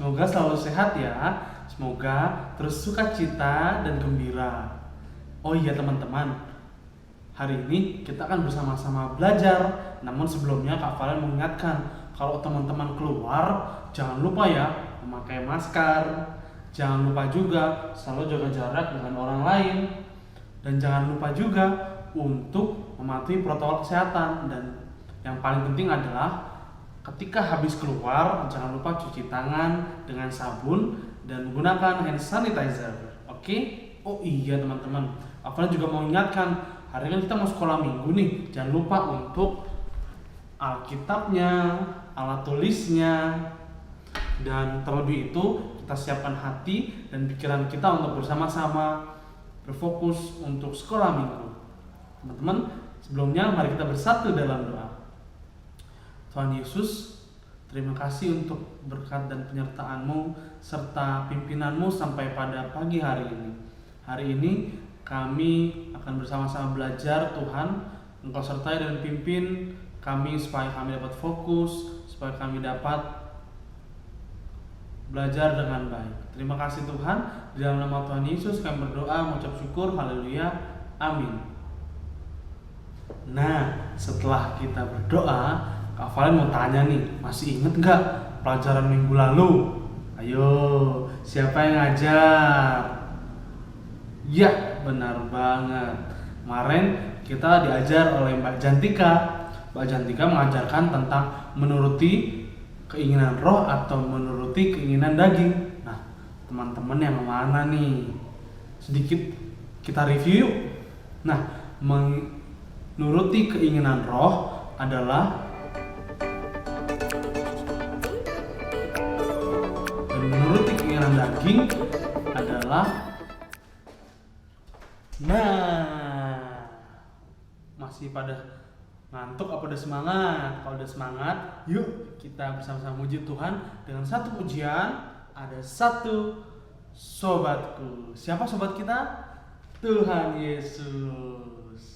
Semoga selalu sehat ya. Semoga terus sukacita dan gembira. Oh iya teman-teman, hari ini kita akan bersama-sama belajar. Namun sebelumnya Kak Valen mengingatkan, kalau teman-teman keluar jangan lupa ya memakai masker. Jangan lupa juga selalu jaga jarak dengan orang lain. Dan jangan lupa juga untuk mematuhi protokol kesehatan. Dan yang paling penting adalah ketika habis keluar jangan lupa cuci tangan dengan sabun dan menggunakan hand sanitizer. Oke? Oh iya teman-teman, aku juga mau ingatkan, hari ini kita mau sekolah minggu nih. Jangan lupa untuk Alkitabnya, alat tulisnya, dan terlebih itu kita siapkan hati dan pikiran kita untuk bersama-sama berfokus untuk sekolah minggu. Teman-teman, sebelumnya mari kita bersatu dalam doa. Tuhan Yesus, terima kasih untuk berkat dan penyertaan-Mu serta pimpinanmu sampai pada pagi hari ini. Hari ini kami akan bersama-sama belajar. Tuhan, Engkau sertai dan pimpin kami supaya kami dapat fokus, supaya kami dapat belajar dengan baik. Terima kasih Tuhan. Di dalam nama Tuhan Yesus kami berdoa, mengucap syukur, haleluya, amin. Nah, setelah kita berdoa, Kak Valen mau tanya nih, masih inget gak pelajaran minggu lalu? Ayo, siapa yang ngajar? Ya, benar banget. Kemarin kita diajar oleh Mbak Jantika. Mbak Jantika mengajarkan tentang menuruti keinginan roh atau menuruti keinginan daging. Nah, teman-teman yang mana nih? Sedikit kita review yuk. Nah, menuruti keinginan roh adalah menuruti keinginan daging adalah, nah, masih pada ngantuk apa udah semangat? Kalau udah semangat, yuk kita bersama-sama muji Tuhan dengan satu pujian. Ada satu sobatku. Siapa sobat kita? Tuhan Yesus.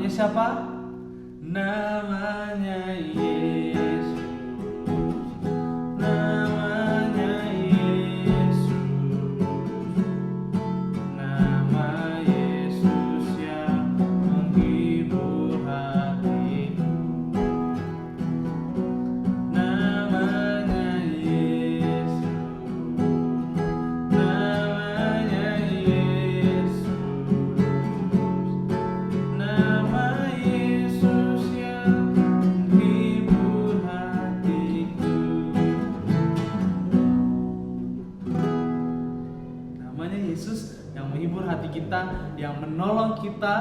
Siapa? Namanya Yesus. Namanya Yesus. Nama Yesus yang menghibur hatiku. Namanya Yesus. Namanya Yesus. Yesus yang menghibur hati kita, yang menolong kita,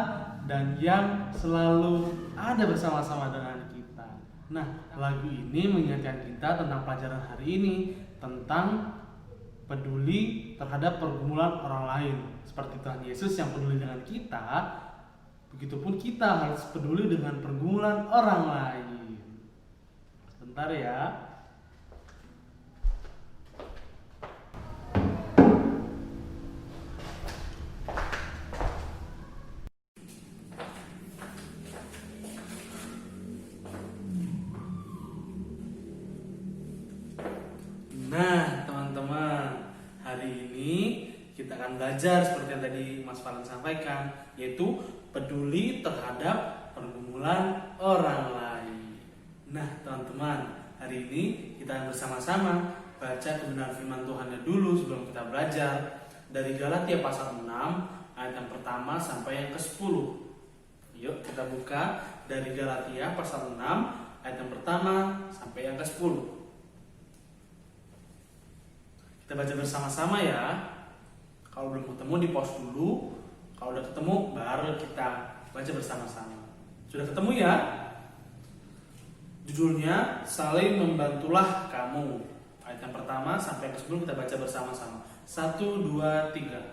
dan yang selalu ada bersama-sama dengan kita. Nah, lagu ini mengingatkan kita tentang pelajaran hari ini, tentang peduli terhadap pergumulan orang lain. Seperti Tuhan Yesus yang peduli dengan kita, begitupun kita harus peduli dengan pergumulan orang lain. Sebentar ya. belajar seperti yang tadi Mas Valen sampaikan, yaitu peduli terhadap pergumulan orang lain. Nah teman-teman, hari ini kita akan bersama-sama baca kebenaran firman Tuhannya dulu sebelum kita belajar dari Galatia pasal 6 ayat yang pertama sampai yang ke-10. Yuk kita buka dari Galatia pasal 6 ayat yang pertama sampai yang ke-10. Kita baca bersama-sama ya. Kalau belum ketemu di pause dulu. Kalau udah ketemu baru kita baca bersama-sama. Sudah ketemu ya? Judulnya saling membantulah kamu. Ayat yang pertama sampai ke-10 kita baca bersama-sama. 1, 2, 3.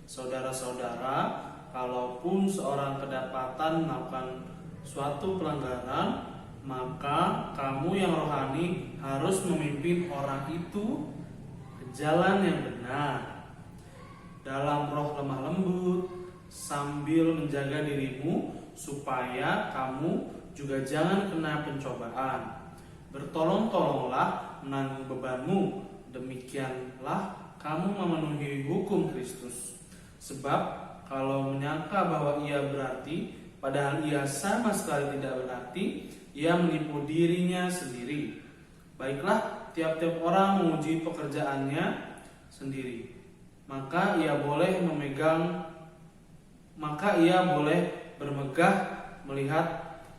Saudara-saudara, kalaupun seorang kedapatan melakukan suatu pelanggaran, maka kamu yang rohani harus memimpin orang itu ke jalan yang benar dalam roh lemah lembut, sambil menjaga dirimu supaya kamu juga jangan kena pencobaan. Bertolong-tolonglah menanggung bebanmu, demikianlah kamu memenuhi hukum Kristus. Sebab kalau menyangka bahwa ia berarti, padahal ia sama sekali tidak berarti, ia menipu dirinya sendiri. Baiklah, tiap-tiap orang menguji pekerjaannya sendiri. Maka ia boleh bermegah melihat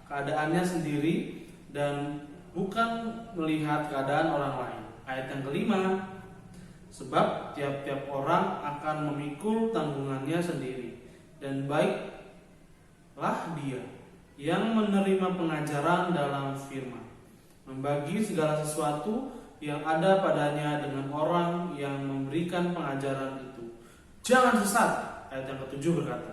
keadaannya sendiri dan bukan melihat keadaan orang lain. Ayat yang kelima, sebab tiap-tiap orang akan memikul tanggungannya sendiri, dan baiklah dia yang menerima pengajaran dalam firman, membagi segala sesuatu yang ada padanya dengan orang yang memberikan pengajaran itu. Jangan sesat. Ayat yang ke-7 berkata,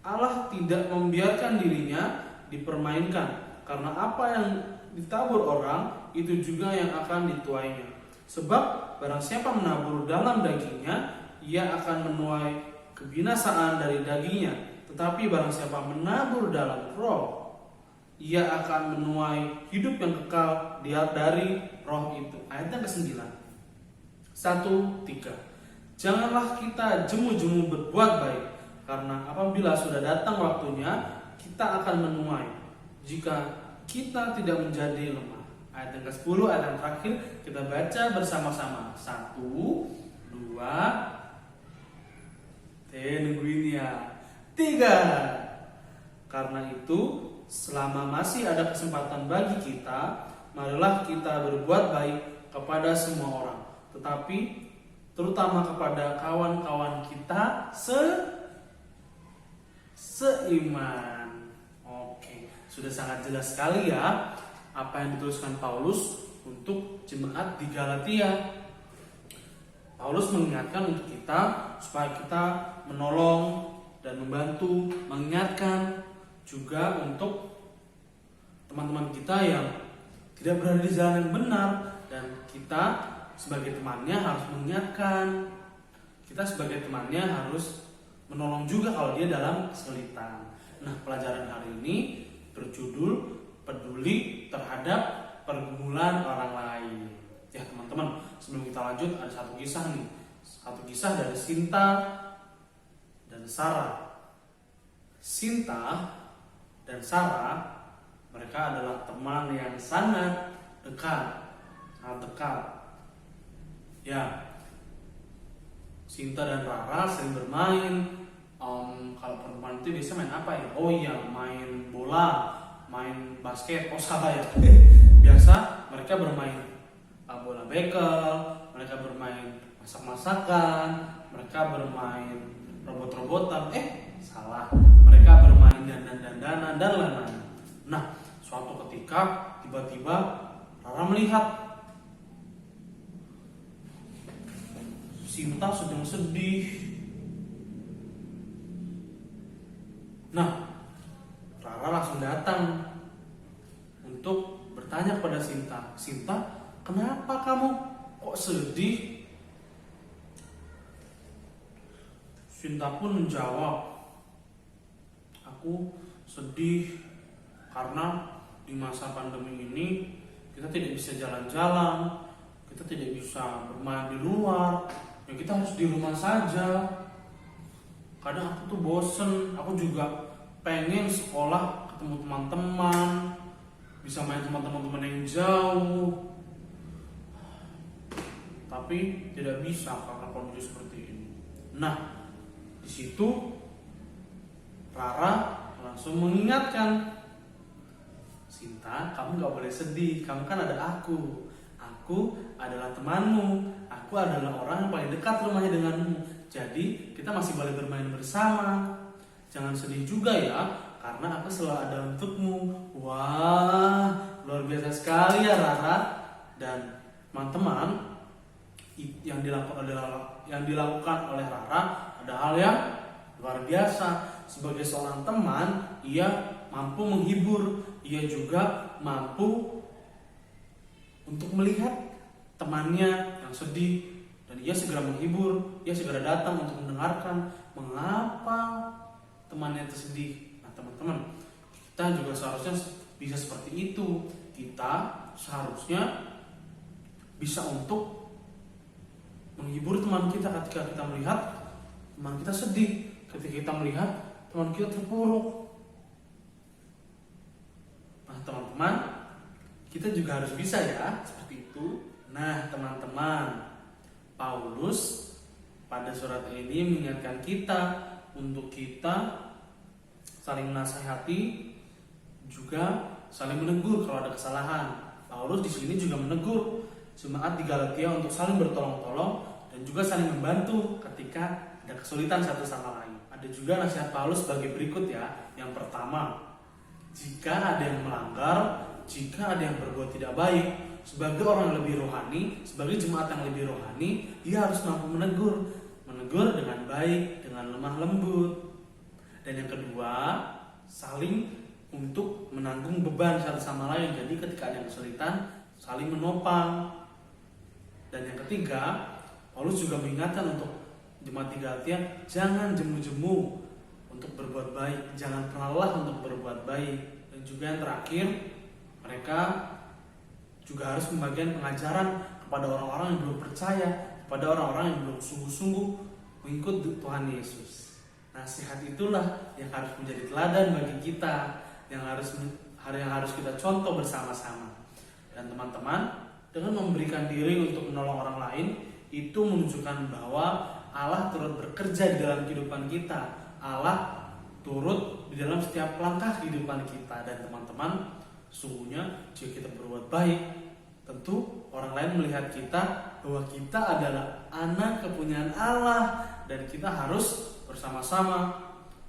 Allah tidak membiarkan dirinya dipermainkan, karena apa yang ditabur orang itu juga yang akan dituainya. Sebab barang siapa menabur dalam dagingnya, ia akan menuai kebinasaan dari dagingnya. Tetapi barang siapa menabur dalam roh, ia akan menuai hidup yang kekal dari roh itu. Ayat yang ke-9. 1, 3. Janganlah kita jemu-jemu berbuat baik, karena apabila sudah datang waktunya, kita akan menuai jika kita tidak menjadi lemah. Ayat yang ke-10, ayat yang terakhir kita baca bersama-sama. 1, 2, nungguin ya. 3. Karena itu, selama masih ada kesempatan bagi kita, marilah kita berbuat baik kepada semua orang, tetapi terutama kepada kawan-kawan kita seiman. Oke, sudah sangat jelas sekali ya apa yang dituliskan Paulus untuk jemaat di Galatia. Paulus mengingatkan untuk kita supaya kita menolong dan membantu, mengingatkan juga untuk teman-teman kita yang tidak berada di jalan yang benar, dan kita sebagai temannya harus mengingatkan. Kita sebagai temannya harus menolong juga kalau dia dalam kesulitan. Nah, pelajaran hari ini berjudul peduli terhadap pergumulan orang lain. Ya teman-teman, sebelum kita lanjut ada satu kisah nih. Satu kisah dari Sinta dan Sarah. Sinta dan Sarah, mereka adalah teman yang sangat dekat. Ya, Sinta dan Rara sering bermain. Kalau perempuan itu biasa main apa ya? Oh iya, main bola, main basket. Oh salah ya. Biasa mereka bermain bola bekel, mereka bermain masak-masakan, mereka bermain robot-robotan. Salah. Mereka bermain dandan-dandanan dan lain-lain. Nah, suatu ketika tiba-tiba Rara melihat Sinta sedang sedih. Nah, Rara langsung datang untuk bertanya kepada Sinta, Sinta, kenapa kamu kok sedih? Sinta pun menjawab, aku sedih karena di masa pandemi ini kita tidak bisa jalan-jalan, kita tidak bisa bermain di luar, ya kita harus di rumah saja. kadang aku tuh bosen, aku juga pengen sekolah ketemu teman-teman, bisa main sama teman-teman yang jauh, tapi tidak bisa karena kondisi seperti ini. Nah, di situ Rara langsung mengingatkan, Sinta, kamu gak boleh sedih, kamu kan ada aku. Aku adalah temanmu, aku adalah orang yang paling dekat rumahnya denganmu. Jadi kita masih boleh bermain bersama. Jangan sedih juga ya, karena aku selalu ada untukmu. Wah, luar biasa sekali ya Rara. Dan teman-teman, yang dilakukan oleh Rara ada hal yang luar biasa. Sebagai seorang teman, ia mampu menghibur, ia juga mampu untuk melihat temannya yang sedih, dan ia segera menghibur, ia segera datang untuk mendengarkan mengapa temannya itu sedih. Nah teman-teman, kita juga seharusnya bisa seperti itu. Kita seharusnya bisa untuk menghibur teman kita ketika kita melihat teman kita sedih, ketika kita melihat teman kita terpuruk. Nah teman-teman, kita juga harus bisa ya seperti itu. Nah teman-teman, Paulus pada surat ini mengingatkan kita untuk kita saling menasihati, juga saling menegur kalau ada kesalahan. Paulus di sini juga menegur jemaat di Galatia untuk saling bertolong-tolong dan juga saling membantu ketika ada kesulitan satu sama lain. Ada juga nasihat Paulus sebagai berikut ya. Yang pertama, jika ada yang melanggar, jika ada yang berbuat tidak baik, sebagai orang yang lebih rohani, sebagai jemaat yang lebih rohani, ia harus mampu menegur dengan baik, dengan lemah lembut. Dan yang kedua, saling untuk menanggung beban satu sama lain. Jadi ketika ada yang kesulitan, saling menopang. Dan yang ketiga, Paulus juga mengingatkan untuk jemaat di Galatia, jangan jemu-jemu untuk berbuat baik, jangan pernah lelah untuk berbuat baik. Dan juga yang terakhir, mereka juga harus membagikan pengajaran kepada orang-orang yang belum percaya, kepada orang-orang yang belum sungguh-sungguh mengikut Tuhan Yesus. Nasihat itulah yang harus menjadi teladan bagi kita, yang harus kita contoh bersama-sama. Dan teman-teman, dengan memberikan diri untuk menolong orang lain, itu menunjukkan bahwa Allah turut bekerja di dalam kehidupan kita. Allah turut di dalam setiap langkah kehidupan kita. Dan teman-teman, sesungguhnya jika kita berbuat baik, tentu orang lain melihat kita bahwa kita adalah anak kepunyaan Allah, dan kita harus bersama-sama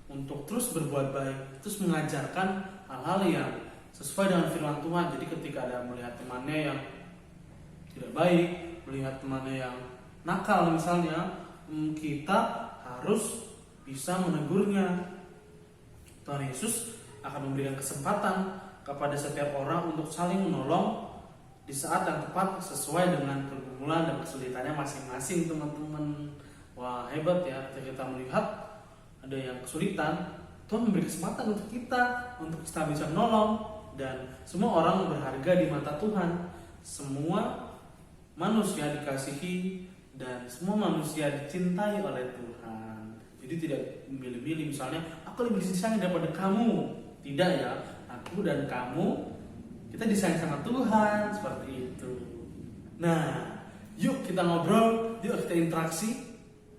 untuk terus berbuat baik, terus mengajarkan hal-hal yang sesuai dengan firman Tuhan. Jadi ketika ada melihat temannya yang tidak baik, melihat temannya yang nakal misalnya, kita harus bisa menegurnya. Tuhan Yesus akan memberikan kesempatan kepada setiap orang untuk saling menolong di saat yang tepat sesuai dengan pergumulan dan kesulitannya masing-masing, teman-teman. Wah, hebat ya, ketika kita melihat ada yang kesulitan, Tuhan memberi kesempatan untuk kita bisa menolong. Dan semua orang berharga di mata Tuhan. Semua manusia dikasihi dan semua manusia dicintai oleh Tuhan. Jadi tidak memilih-milih, misalnya aku lebih disayang daripada kamu. Tidak ya, aku dan kamu, kita disayang sama Tuhan, seperti itu. Nah, yuk kita ngobrol, yuk kita interaksi.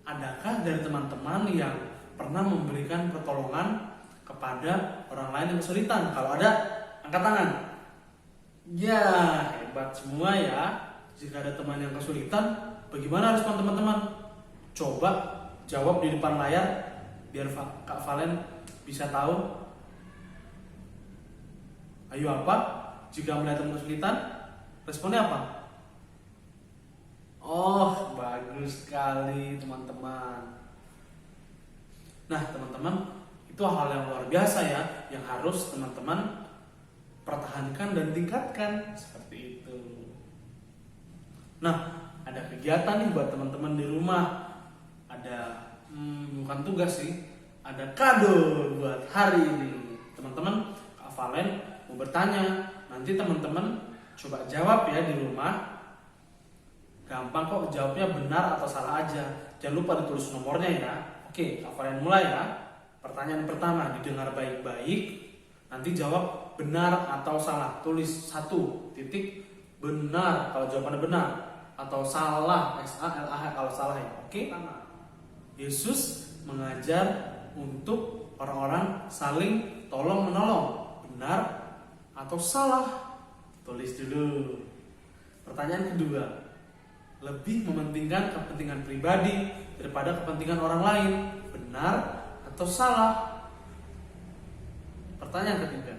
Adakah dari teman-teman yang pernah memberikan pertolongan kepada orang lain yang kesulitan? Kalau ada, angkat tangan. Ya, hebat semua ya. Jika ada teman yang kesulitan, bagaimana respon teman-teman? Coba jawab di depan layar biar Kak Valen bisa tahu. Ayo, apa? Jika melihat teman kesulitan, responnya apa? Oh, bagus sekali teman-teman. Nah teman-teman, itu hal yang luar biasa ya, yang harus teman-teman pertahankan dan tingkatkan, seperti itu. Nah, ada kegiatan nih buat teman-teman di rumah. Ada bukan tugas sih, ada kado buat hari ini. Teman-teman, Kak Valen mau bertanya, nanti teman-teman coba jawab ya di rumah. Gampang kok jawabnya, benar atau salah aja. Jangan lupa ditulis nomornya ya. Oke, Kak Valen mulai ya. Pertanyaan pertama didengar baik-baik. Nanti jawab benar atau salah. Tulis 1 titik benar kalau jawabannya benar, atau salah SALAH kalau salah ya. Oke. Yesus mengajar untuk orang-orang saling tolong menolong. Benar atau salah? Tulis dulu. Pertanyaan kedua, lebih mementingkan kepentingan pribadi daripada kepentingan orang lain. Benar atau salah? Pertanyaan ketiga,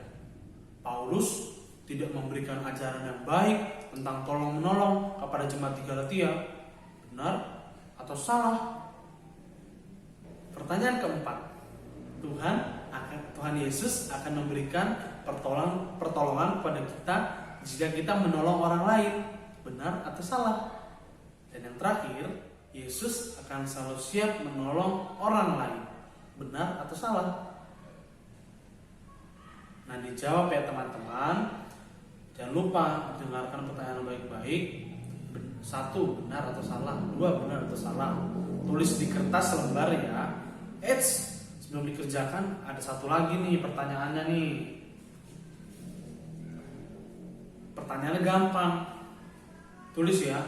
Paulus tidak memberikan ajaran yang baik tentang tolong menolong kepada jemaat di Galatia. Benar atau salah? Pertanyaan keempat, Tuhan Yesus akan memberikan pertolongan kepada kita jika kita menolong orang lain. Benar atau salah? Dan yang terakhir, Yesus akan selalu siap menolong orang lain. Benar atau salah? Nah, dijawab ya teman-teman. Jangan lupa dengarkan pertanyaan baik-baik. 1, benar atau salah. 2, benar atau salah. Tulis di kertas selembar ya. Sebelum dikerjakan ada satu lagi nih pertanyaannya nih. Pertanyaannya gampang. Tulis ya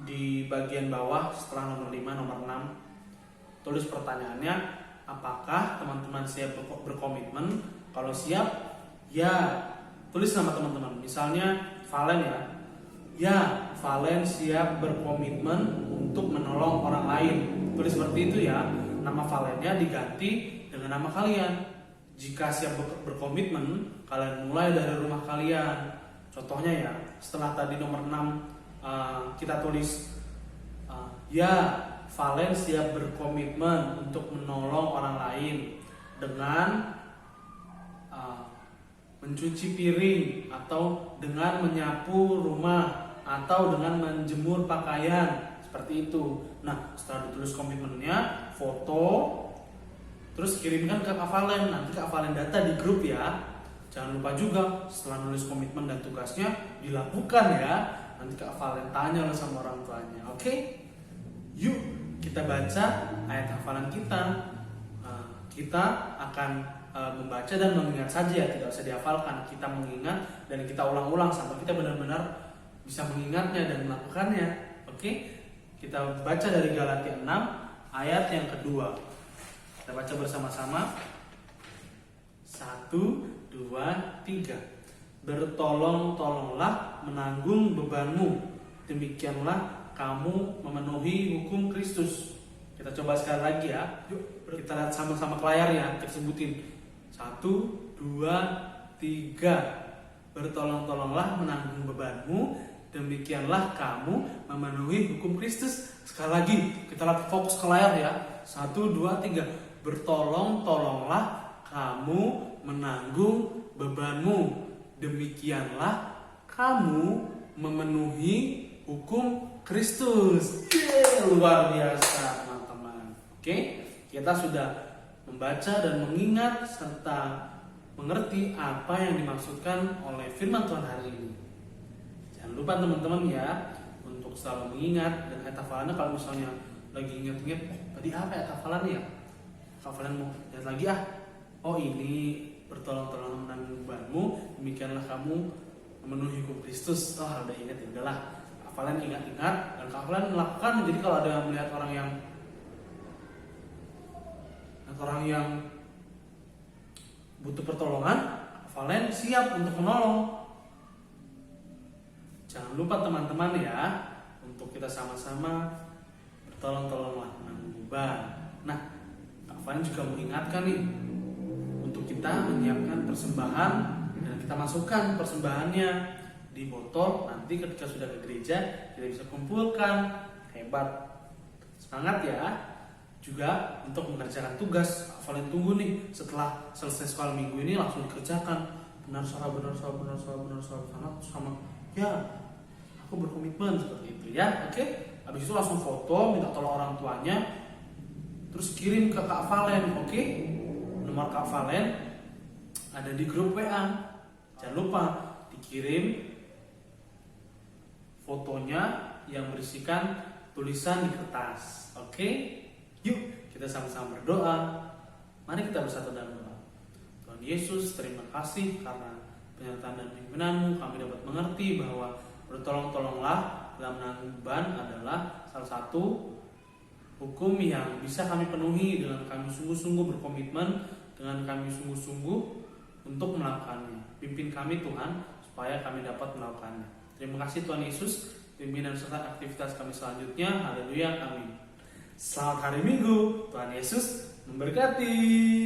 di bagian bawah setelah nomor 5, nomor 6. Tulis pertanyaannya. Apakah teman-teman siap berkomitmen? Kalau siap, ya. Tulis nama teman-teman. Misalnya Valen ya. Ya, Valen siap berkomitmen untuk menolong orang lain. Tulis seperti itu ya. Nama Valennya diganti dengan nama kalian. Jika siap berkomitmen, kalian mulai dari rumah kalian. Contohnya ya, setelah tadi nomor 6 kita tulis ya, Valen siap berkomitmen untuk menolong orang lain dengan mencuci piring, atau dengan menyapu rumah, atau dengan menjemur pakaian, seperti itu. Nah, setelah ditulis komitmennya, foto, terus kirimkan ke Kak Valen. Nanti Kak Valen data di grup ya. Jangan lupa juga setelah nulis komitmen dan tugasnya dilakukan ya. Nanti Kak Valen tanya sama orang tuanya. Oke? Yuk kita baca ayat hafalan kita. Kita akan membaca dan mengingat saja ya, tidak usah dihafalkan. Kita mengingat dan kita ulang-ulang sampai kita benar-benar bisa mengingatnya dan melakukannya. Oke? Kita baca dari Galatia 6 ayat yang kedua. Kita baca bersama-sama. 1, 2, 3. Bertolong-tolonglah menanggung bebanmu. Demikianlah kamu memenuhi hukum Kristus. Kita coba sekali lagi ya. Yuk, kita lihat sama-sama ke layar ya. Kita sebutin. 1, 2, 3. Bertolong-tolonglah menanggung bebanmu. Demikianlah kamu memenuhi hukum Kristus. Sekali lagi, kita lihat fokus ke layar ya. 1, 2, 3. Bertolong-tolonglah kamu menanggung bebanmu. Demikianlah kamu memenuhi hukum Kristus. Luar biasa teman-teman. Oke, kita sudah membaca dan mengingat serta mengerti apa yang dimaksudkan oleh firman Tuhan hari ini. Jangan lupa teman-teman ya, untuk selalu mengingat dan ayat hafalannya. Kalau misalnya lagi ingat-ingat, tadi apa ayat hafalannya ya? Hafalan mau lihat lagi ah. Oh ini, bertolong-tolong menanggung bebanmu, demikianlah kamu memenuhi hukum Kristus. Oh udah ingat ya, udahlah. Hafalan ingat-ingat dan hafalan melakukan. Jadi kalau ada yang melihat orang yang butuh pertolongan, hafalan siap untuk menolong. Jangan lupa teman-teman ya, untuk kita sama-sama bertolong-tolonglah menanggung beban. Nah, hafalan juga mengingatkan nih, untuk kita menyiapkan persembahan dan kita masukkan persembahannya di botol. Nanti ketika sudah ke gereja kita bisa kumpulkan. Hebat, semangat ya. Juga untuk mengerjakan tugas, Valen tunggu nih setelah selesai sekolah minggu ini langsung dikerjakan. Benar salah sama ya, aku berkomitmen seperti itu ya. Oke, habis itu langsung foto, minta tolong orang tuanya, terus kirim ke Kak Valen. Oke, nomor Kak Valen ada di grup WA. Jangan lupa dikirim fotonya yang berisikan tulisan di kertas. Oke, Yuk kita sama-sama berdoa. Mari kita bersatu dalam doa. Tuhan Yesus, terima kasih karena penyertaan dan pimpinan-Mu. Kami dapat mengerti bahwa bertolong-tolonglah dalam menanggung beban adalah salah satu hukum yang bisa kami penuhi dengan kami sungguh-sungguh berkomitmen, dengan kami sungguh-sungguh untuk melakukannya. Pimpin kami Tuhan supaya kami dapat melakukannya. Terima kasih Tuhan Yesus, pimpinan serta aktivitas kami selanjutnya. Haleluya, amin. Selamat hari Minggu, Tuhan Yesus memberkati.